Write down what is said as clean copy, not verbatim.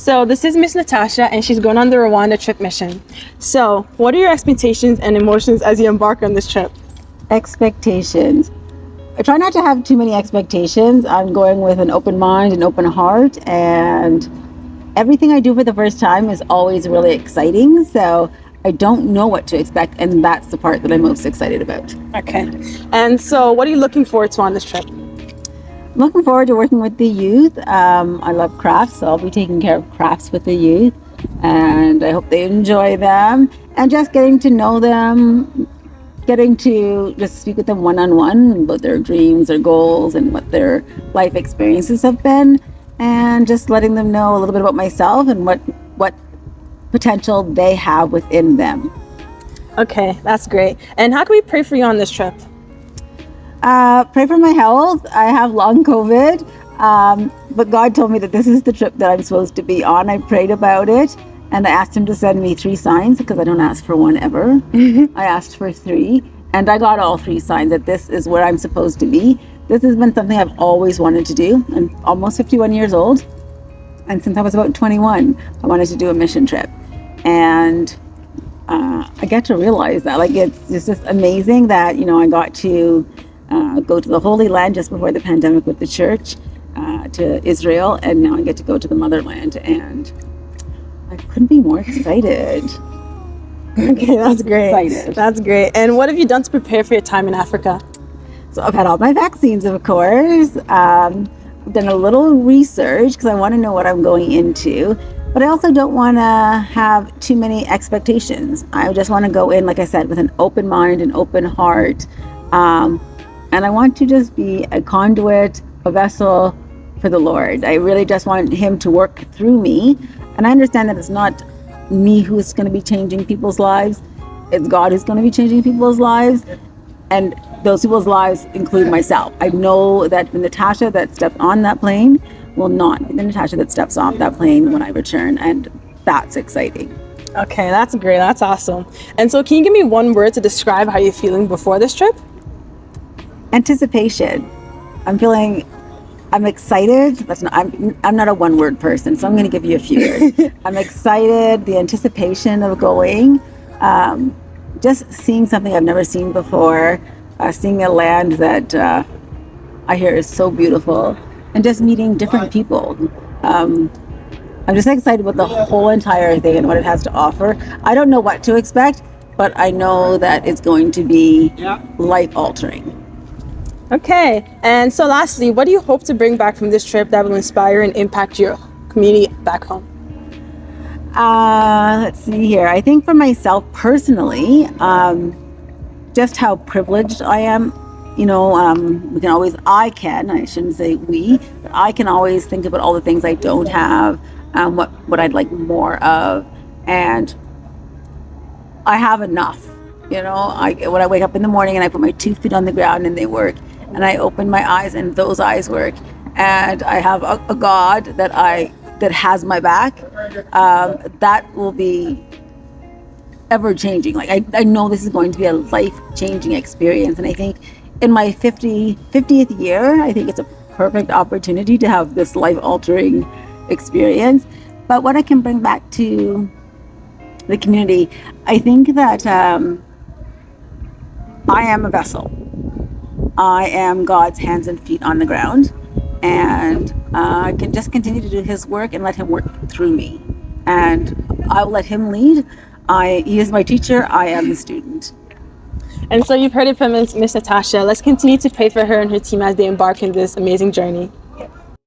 So this is Miss Natasha, and she's going on the Rwanda trip mission. So what are your expectations and emotions as you embark on this trip? Expectations. I try not to have too many expectations. I'm going with an open mind, an open heart, and everything I do for the first time is always really exciting. So I don't know what to expect, and that's the part that I'm most excited about. Okay. And so what are you looking forward to on this trip? I'm looking forward to working with the youth. I love crafts, so I'll be taking care of crafts with the youth, and I hope they enjoy them, and just getting to know them, getting to just speak with them one-on-one about their dreams, their goals, and what their life experiences have been, and just letting them know a little bit about myself and what potential they have within them. Okay, that's great. And how can we pray for you on this trip? Pray for my health. I have long COVID, but God told me that this is the trip that I'm supposed to be on. I prayed about it, and I asked him to send me 3 signs, because I don't ask for one ever. I asked for 3, and I got all 3 signs that this is where I'm supposed to be. This has been something I've always wanted to do. I'm almost 51 years old, and since I was about 21, I wanted to do a mission trip. And I get to realize that, like, it's just amazing that, I got to go to the Holy Land just before the pandemic with the church, to Israel, and now I get to go to the motherland, and I couldn't be more excited. Okay, that's great. Excited. That's great. And what have you done to prepare for your time in Africa? So I've had all my vaccines, of course. I've done a little research because I want to know what I'm going into, but I also don't want to have too many expectations. I just want to go in, like I said, with an open mind, an open heart, and I want to just be a conduit, a vessel for the Lord. I really just want him to work through me. And I understand that it's not me who's going to be changing people's lives. It's God who's going to be changing people's lives. And those people's lives include myself. I know that the Natasha that stepped on that plane will not be the Natasha that steps off that plane when I return. And that's exciting. Okay, that's great. That's awesome. And so can you give me one word to describe how you're feeling before this trip? Anticipation. I'm excited. I'm not a one-word person, so I'm going to give you a few words. I'm excited, the anticipation of going, just seeing something I've never seen before, seeing a land that I hear is so beautiful, and just meeting different people. I'm just excited about the whole entire thing and what it has to offer. I don't know what to expect, but I know that it's going to be life-altering. Okay, and so lastly, what do you hope to bring back from this trip that will inspire and impact your community back home? Let's see here. I think for myself personally, just how privileged I am. I shouldn't say we, but I can always think about all the things I don't have, what I'd like more of, and I have enough. When I wake up in the morning and I put my 2 feet on the ground and they work, and I open my eyes and those eyes work, and I have a God that has my back, that will be ever changing. Like I know this is going to be a life-changing experience, and I think in my 50th year, I think it's a perfect opportunity to have this life-altering experience. But what I can bring back to the community, I think that I am a vessel. I am God's hands and feet on the ground, and I can just continue to do his work and let him work through me, and I will let him lead. He is my teacher, I am the student. And so you've heard it from Miss Natasha. Let's continue to pray for her and her team as they embark in this amazing journey.